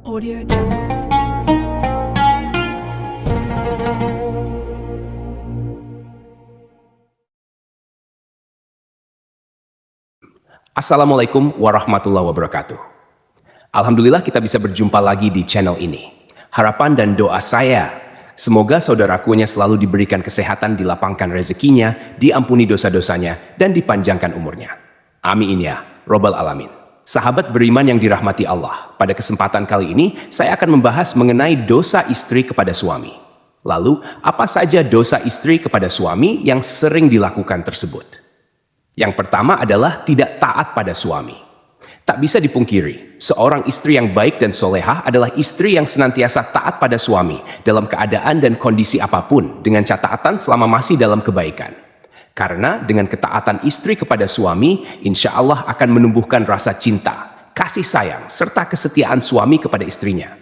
Audio Jungle. Assalamualaikum warahmatullahi wabarakatuh. Alhamdulillah kita bisa berjumpa lagi di channel ini. Harapan dan doa saya, semoga saudarakunya selalu diberikan kesehatan, dilapangkan rezekinya, diampuni dosa-dosanya, dan dipanjangkan umurnya. Amin ya, Robbal Alamin. Sahabat beriman yang dirahmati Allah, pada kesempatan kali ini saya akan membahas mengenai dosa istri kepada suami. Lalu, apa saja dosa istri kepada suami yang sering dilakukan tersebut? Yang pertama adalah tidak taat pada suami. Tak bisa dipungkiri, seorang istri yang baik dan solehah adalah istri yang senantiasa taat pada suami dalam keadaan dan kondisi apapun, dengan catatan selama masih dalam kebaikan. Karena dengan ketaatan istri kepada suami, insya Allah akan menumbuhkan rasa cinta, kasih sayang, serta kesetiaan suami kepada istrinya.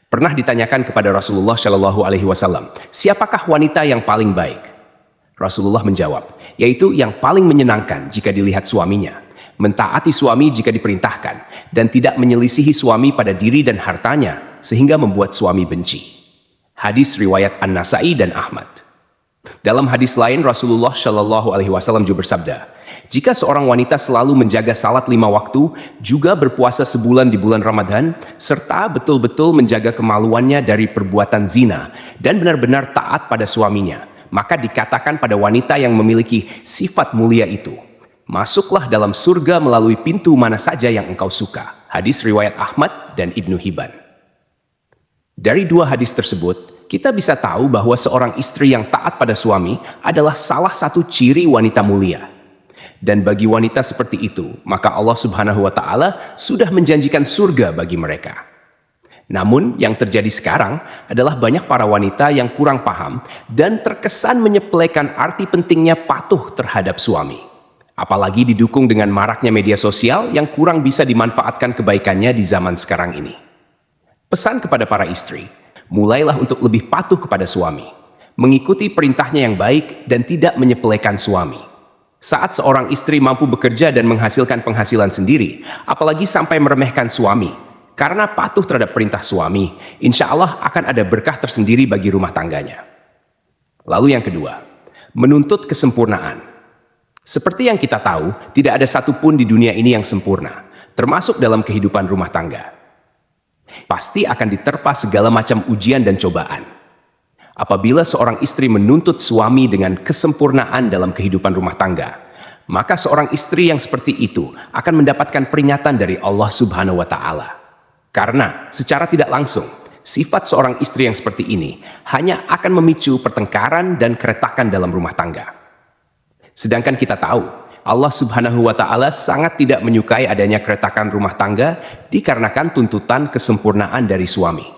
Pernah ditanyakan kepada Rasulullah Shallallahu Alaihi Wasallam, siapakah wanita yang paling baik? Rasulullah menjawab, yaitu yang paling menyenangkan jika dilihat suaminya, mentaati suami jika diperintahkan, dan tidak menyelisihi suami pada diri dan hartanya, sehingga membuat suami benci. Hadis riwayat An-Nasai dan Ahmad. Dalam hadis lain, Rasulullah Shallallahu Alaihi Wasallam juga bersabda, jika seorang wanita selalu menjaga salat 5 waktu, juga berpuasa sebulan di bulan Ramadan, serta betul-betul menjaga kemaluannya dari perbuatan zina, dan benar-benar taat pada suaminya, maka dikatakan pada wanita yang memiliki sifat mulia itu, masuklah dalam surga melalui pintu mana saja yang engkau suka. Hadis riwayat Ahmad dan Ibnu Hibban. Dari dua hadis tersebut, kita bisa tahu bahwa seorang istri yang taat pada suami adalah salah satu ciri wanita mulia. Dan bagi wanita seperti itu, maka Allah Subhanahu wa Ta'ala sudah menjanjikan surga bagi mereka. Namun, yang terjadi sekarang adalah banyak para wanita yang kurang paham dan terkesan menyepelekan arti pentingnya patuh terhadap suami. Apalagi didukung dengan maraknya media sosial yang kurang bisa dimanfaatkan kebaikannya di zaman sekarang ini. Pesan kepada para istri, mulailah untuk lebih patuh kepada suami, mengikuti perintahnya yang baik dan tidak menyepelekan suami. Saat seorang istri mampu bekerja dan menghasilkan penghasilan sendiri, apalagi sampai meremehkan suami, karena patuh terhadap perintah suami, insya Allah akan ada berkah tersendiri bagi rumah tangganya. Lalu yang kedua, menuntut kesempurnaan. Seperti yang kita tahu, tidak ada satupun di dunia ini yang sempurna, termasuk dalam kehidupan rumah tangga. Pasti akan diterpa segala macam ujian dan cobaan. Apabila seorang istri menuntut suami dengan kesempurnaan dalam kehidupan rumah tangga, maka seorang istri yang seperti itu akan mendapatkan peringatan dari Allah Subhanahu wa Ta'ala. Karena secara tidak langsung, sifat seorang istri yang seperti ini hanya akan memicu pertengkaran dan keretakan dalam rumah tangga. Sedangkan kita tahu, Allah Subhanahu wa Ta'ala sangat tidak menyukai adanya keretakan rumah tangga dikarenakan tuntutan kesempurnaan dari suami.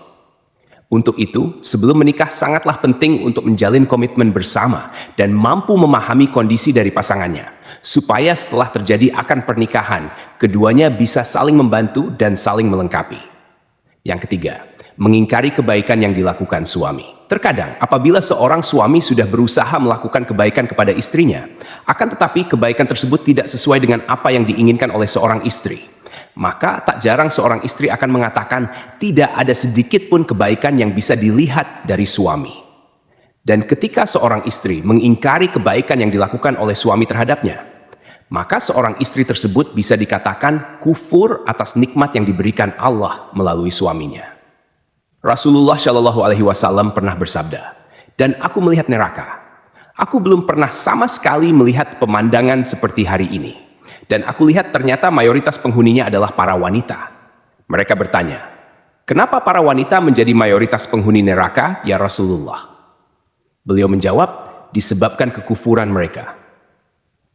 Untuk itu, sebelum menikah sangatlah penting untuk menjalin komitmen bersama dan mampu memahami kondisi dari pasangannya, supaya setelah terjadi akad pernikahan, keduanya bisa saling membantu dan saling melengkapi. Yang ketiga, mengingkari kebaikan yang dilakukan suami. Terkadang, apabila seorang suami sudah berusaha melakukan kebaikan kepada istrinya, akan tetapi kebaikan tersebut tidak sesuai dengan apa yang diinginkan oleh seorang istri, maka tak jarang seorang istri akan mengatakan tidak ada sedikit pun kebaikan yang bisa dilihat dari suami. Dan ketika seorang istri mengingkari kebaikan yang dilakukan oleh suami terhadapnya, maka seorang istri tersebut bisa dikatakan kufur atas nikmat yang diberikan Allah melalui suaminya. Rasulullah Shallallahu Alaihi Wasallam pernah bersabda, dan aku melihat neraka. Aku belum pernah sama sekali melihat pemandangan seperti hari ini. Dan aku lihat ternyata mayoritas penghuninya adalah para wanita. Mereka bertanya, kenapa para wanita menjadi mayoritas penghuni neraka, ya Rasulullah? Beliau menjawab, disebabkan kekufuran mereka.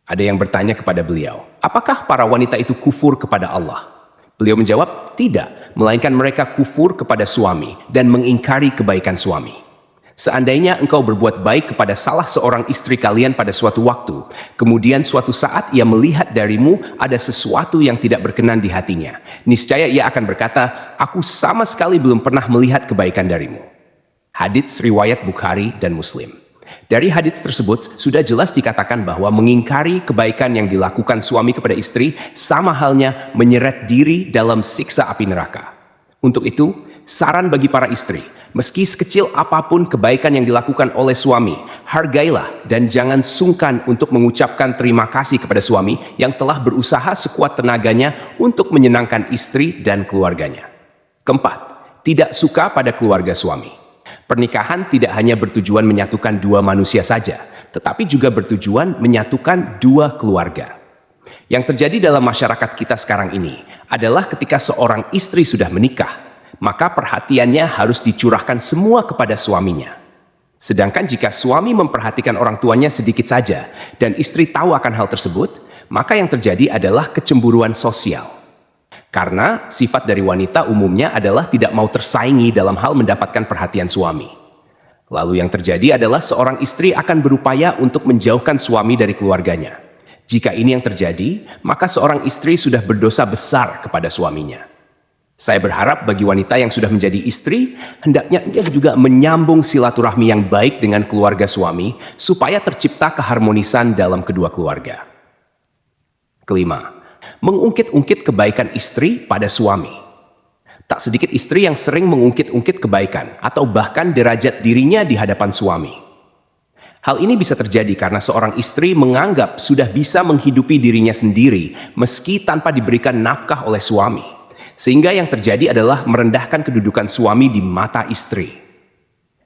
Ada yang bertanya kepada beliau, apakah para wanita itu kufur kepada Allah? Beliau menjawab, tidak, melainkan mereka kufur kepada suami dan mengingkari kebaikan suami. Seandainya engkau berbuat baik kepada salah seorang istri kalian pada suatu waktu, kemudian suatu saat ia melihat darimu ada sesuatu yang tidak berkenan di hatinya, niscaya ia akan berkata, aku sama sekali belum pernah melihat kebaikan darimu. Hadits riwayat Bukhari dan Muslim. Dari hadits tersebut sudah jelas dikatakan bahwa mengingkari kebaikan yang dilakukan suami kepada istri sama halnya menyeret diri dalam siksa api neraka. Untuk itu, saran bagi para istri, meski sekecil apapun kebaikan yang dilakukan oleh suami, hargailah dan jangan sungkan untuk mengucapkan terima kasih kepada suami yang telah berusaha sekuat tenaganya untuk menyenangkan istri dan keluarganya. Keempat, tidak suka pada keluarga suami. Pernikahan tidak hanya bertujuan menyatukan dua manusia saja, tetapi juga bertujuan menyatukan dua keluarga. Yang terjadi dalam masyarakat kita sekarang ini adalah ketika seorang istri sudah menikah, maka perhatiannya harus dicurahkan semua kepada suaminya. Sedangkan jika suami memperhatikan orang tuanya sedikit saja dan istri tahu akan hal tersebut, maka yang terjadi adalah kecemburuan sosial. Karena sifat dari wanita umumnya adalah tidak mau tersaingi dalam hal mendapatkan perhatian suami. Lalu yang terjadi adalah seorang istri akan berupaya untuk menjauhkan suami dari keluarganya. Jika ini yang terjadi, maka seorang istri sudah berdosa besar kepada suaminya. Saya berharap bagi wanita yang sudah menjadi istri, hendaknya ia juga menyambung silaturahmi yang baik dengan keluarga suami, supaya tercipta keharmonisan dalam kedua keluarga. Kelima, mengungkit-ungkit kebaikan istri pada suami. Tak sedikit istri yang sering mengungkit-ungkit kebaikan, atau bahkan derajat dirinya di hadapan suami. Hal ini bisa terjadi karena seorang istri menganggap sudah bisa menghidupi dirinya sendiri meski tanpa diberikan nafkah oleh suami. Sehingga yang terjadi adalah merendahkan kedudukan suami di mata istri.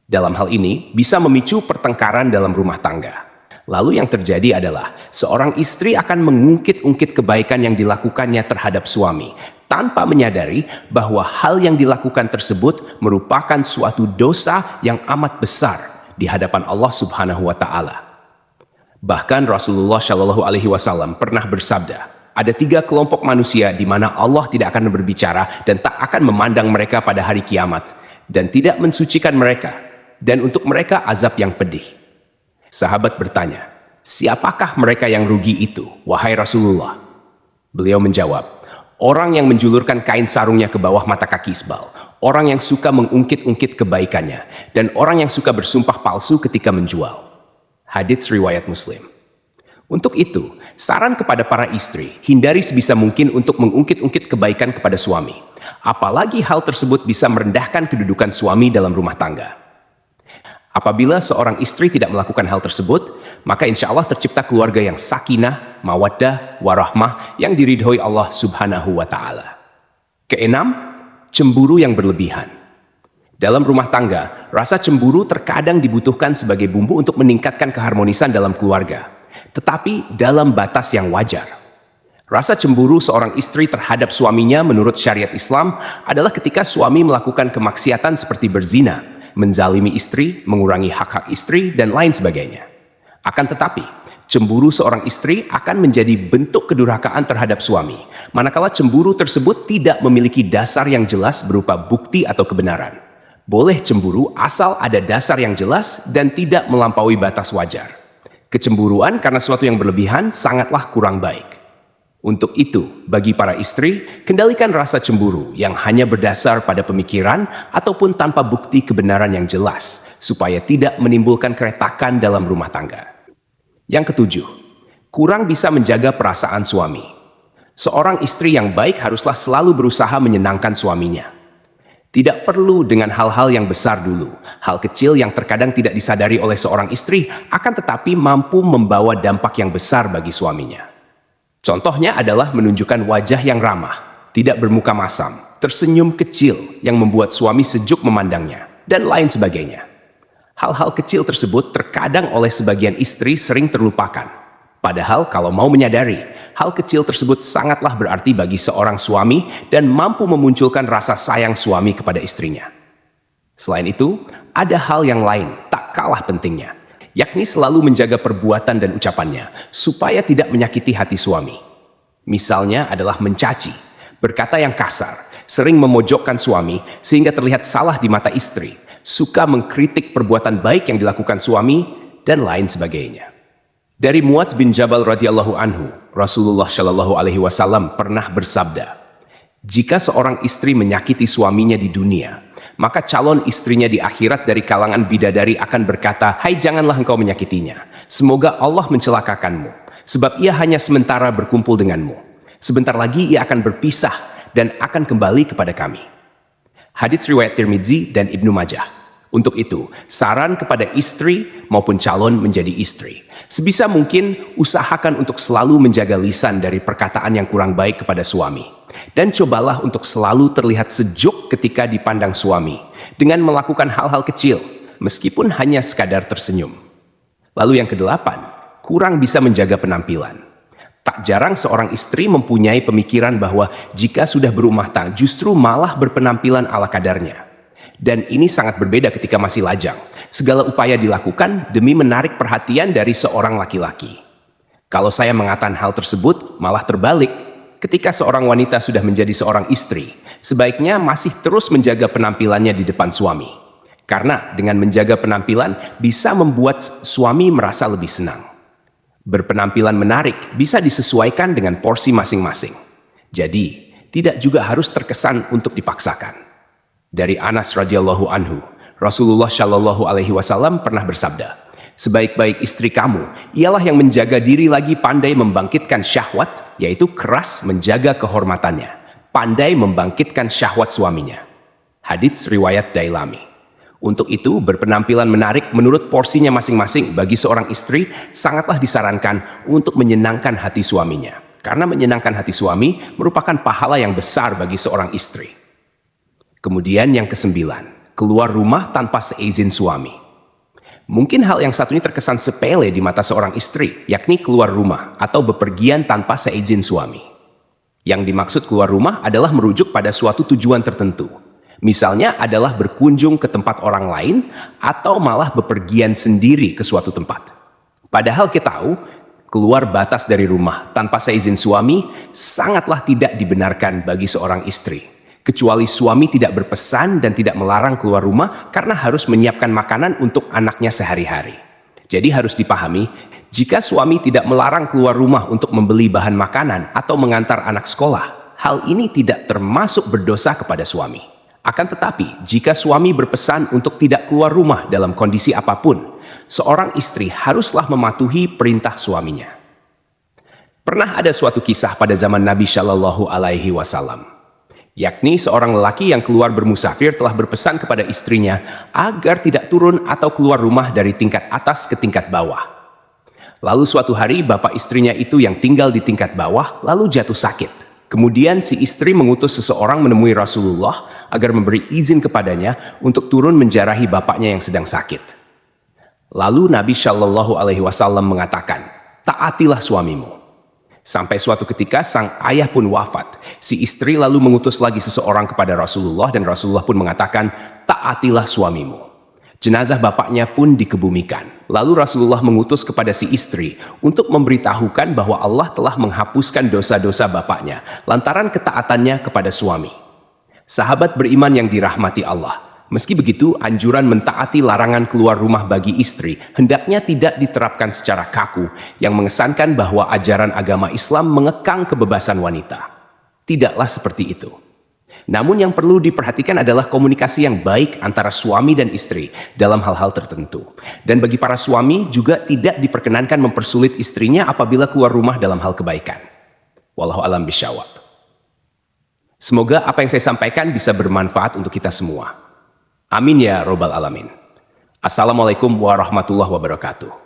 Dalam hal ini bisa memicu pertengkaran dalam rumah tangga. Lalu yang terjadi adalah seorang istri akan mengungkit-ungkit kebaikan yang dilakukannya terhadap suami tanpa menyadari bahwa hal yang dilakukan tersebut merupakan suatu dosa yang amat besar di hadapan Allah Subhanahu wa Ta'ala. Bahkan Rasulullah Shallallahu Alaihi Wasallam pernah bersabda, ada 3 kelompok manusia di mana Allah tidak akan berbicara dan tak akan memandang mereka pada hari kiamat dan tidak mensucikan mereka, dan untuk mereka azab yang pedih. Sahabat bertanya, siapakah mereka yang rugi itu, wahai Rasulullah? Beliau menjawab, orang yang menjulurkan kain sarungnya ke bawah mata kaki isbal, orang yang suka mengungkit-ungkit kebaikannya, dan orang yang suka bersumpah palsu ketika menjual. Hadits riwayat Muslim. Untuk itu, saran kepada para istri, hindari sebisa mungkin untuk mengungkit-ungkit kebaikan kepada suami. Apalagi hal tersebut bisa merendahkan kedudukan suami dalam rumah tangga. Apabila seorang istri tidak melakukan hal tersebut, maka insya Allah tercipta keluarga yang sakinah, mawaddah, warahmah yang diridhoi Allah Subhanahu wa Ta'ala. Keenam, cemburu yang berlebihan. Dalam rumah tangga, rasa cemburu terkadang dibutuhkan sebagai bumbu untuk meningkatkan keharmonisan dalam keluarga, tetapi dalam batas yang wajar. Rasa cemburu seorang istri terhadap suaminya menurut syariat Islam adalah ketika suami melakukan kemaksiatan seperti berzina, menzalimi istri, mengurangi hak-hak istri, dan lain sebagainya. Akan tetapi, cemburu seorang istri akan menjadi bentuk kedurhakaan terhadap suami, manakala cemburu tersebut tidak memiliki dasar yang jelas berupa bukti atau kebenaran. Boleh cemburu asal ada dasar yang jelas dan tidak melampaui batas wajar. Kecemburuan karena sesuatu yang berlebihan sangatlah kurang baik. Untuk itu, bagi para istri, kendalikan rasa cemburu yang hanya berdasar pada pemikiran ataupun tanpa bukti kebenaran yang jelas, supaya tidak menimbulkan keretakan dalam rumah tangga. Yang ketujuh, kurang bisa menjaga perasaan suami. Seorang istri yang baik haruslah selalu berusaha menyenangkan suaminya. Tidak perlu dengan hal-hal yang besar dulu. Hal kecil yang terkadang tidak disadari oleh seorang istri akan tetapi mampu membawa dampak yang besar bagi suaminya. Contohnya adalah menunjukkan wajah yang ramah, tidak bermuka masam, tersenyum kecil yang membuat suami sejuk memandangnya, dan lain sebagainya. Hal-hal kecil tersebut terkadang oleh sebagian istri sering terlupakan. Padahal kalau mau menyadari, hal kecil tersebut sangatlah berarti bagi seorang suami dan mampu memunculkan rasa sayang suami kepada istrinya. Selain itu, ada hal yang lain tak kalah pentingnya, yakni selalu menjaga perbuatan dan ucapannya, supaya tidak menyakiti hati suami. Misalnya adalah mencaci, berkata yang kasar, sering memojokkan suami sehingga terlihat salah di mata istri, suka mengkritik perbuatan baik yang dilakukan suami, dan lain sebagainya. Dari Muadz bin Jabal radhiyallahu anhu, Rasulullah Shallallahu Alaihi Wasallam pernah bersabda, jika seorang istri menyakiti suaminya di dunia, maka calon istrinya di akhirat dari kalangan bidadari akan berkata, hai janganlah engkau menyakitinya. Semoga Allah mencelakakanmu, sebab ia hanya sementara berkumpul denganmu. Sebentar lagi ia akan berpisah dan akan kembali kepada kami. Hadits riwayat Tirmidzi dan Ibnu Majah. Untuk itu, saran kepada istri maupun calon menjadi istri. Sebisa mungkin, usahakan untuk selalu menjaga lisan dari perkataan yang kurang baik kepada suami. Dan cobalah untuk selalu terlihat sejuk ketika dipandang suami, dengan melakukan hal-hal kecil, meskipun hanya sekadar tersenyum. Lalu yang kedelapan, kurang bisa menjaga penampilan. Tak jarang seorang istri mempunyai pemikiran bahwa jika sudah berumah tangga justru malah berpenampilan ala kadarnya. Dan ini sangat berbeda ketika masih lajang. Segala upaya dilakukan demi menarik perhatian dari seorang laki-laki. Kalau saya mengatakan hal tersebut, malah terbalik. Ketika seorang wanita sudah menjadi seorang istri, sebaiknya masih terus menjaga penampilannya di depan suami. Karena dengan menjaga penampilan bisa membuat suami merasa lebih senang. Berpenampilan menarik bisa disesuaikan dengan porsi masing-masing. Jadi, tidak juga harus terkesan untuk dipaksakan. Dari Anas radhiyallahu anhu, Rasulullah shallallahu alaihi wasallam pernah bersabda, sebaik-baik istri kamu ialah yang menjaga diri lagi pandai membangkitkan syahwat, yaitu keras menjaga kehormatannya, pandai membangkitkan syahwat suaminya. Hadits riwayat Dailami. Untuk itu, berpenampilan menarik menurut porsinya masing-masing bagi seorang istri sangatlah disarankan untuk menyenangkan hati suaminya. Karena menyenangkan hati suami merupakan pahala yang besar bagi seorang istri. Kemudian yang kesembilan, keluar rumah tanpa seizin suami. Mungkin hal yang satu ini terkesan sepele di mata seorang istri, yakni keluar rumah atau bepergian tanpa seizin suami. Yang dimaksud keluar rumah adalah merujuk pada suatu tujuan tertentu. Misalnya adalah berkunjung ke tempat orang lain atau malah bepergian sendiri ke suatu tempat. Padahal kita tahu, keluar batas dari rumah tanpa seizin suami sangatlah tidak dibenarkan bagi seorang istri. Kecuali suami tidak berpesan dan tidak melarang keluar rumah karena harus menyiapkan makanan untuk anaknya sehari-hari. Jadi harus dipahami, jika suami tidak melarang keluar rumah untuk membeli bahan makanan atau mengantar anak sekolah, hal ini tidak termasuk berdosa kepada suami. Akan tetapi, jika suami berpesan untuk tidak keluar rumah dalam kondisi apapun, seorang istri haruslah mematuhi perintah suaminya. Pernah ada suatu kisah pada zaman Nabi Shallallahu Alaihi Wasallam, yakni seorang lelaki yang keluar bermusafir telah berpesan kepada istrinya agar tidak turun atau keluar rumah dari tingkat atas ke tingkat bawah. Lalu suatu hari bapak istrinya itu yang tinggal di tingkat bawah lalu jatuh sakit. Kemudian si istri mengutus seseorang menemui Rasulullah agar memberi izin kepadanya untuk turun menjarahi bapaknya yang sedang sakit. Lalu Nabi Shallallahu Alaihi Wasallam mengatakan, taatilah suamimu. Sampai suatu ketika sang ayah pun wafat. Si istri lalu mengutus lagi seseorang kepada Rasulullah dan Rasulullah pun mengatakan, taatilah suamimu. Jenazah bapaknya pun dikebumikan. Lalu Rasulullah mengutus kepada si istri untuk memberitahukan bahwa Allah telah menghapuskan dosa-dosa bapaknya lantaran ketaatannya kepada suami. Sahabat beriman yang dirahmati Allah, meski begitu anjuran mentaati larangan keluar rumah bagi istri hendaknya tidak diterapkan secara kaku yang mengesankan bahwa ajaran agama Islam mengekang kebebasan wanita. Tidaklah seperti itu. Namun yang perlu diperhatikan adalah komunikasi yang baik antara suami dan istri dalam hal-hal tertentu. Dan bagi para suami juga tidak diperkenankan mempersulit istrinya apabila keluar rumah dalam hal kebaikan. Wallahu a'lam bishawab. Semoga apa yang saya sampaikan bisa bermanfaat untuk kita semua. Amin ya robbal alamin. Assalamualaikum warahmatullahi wabarakatuh.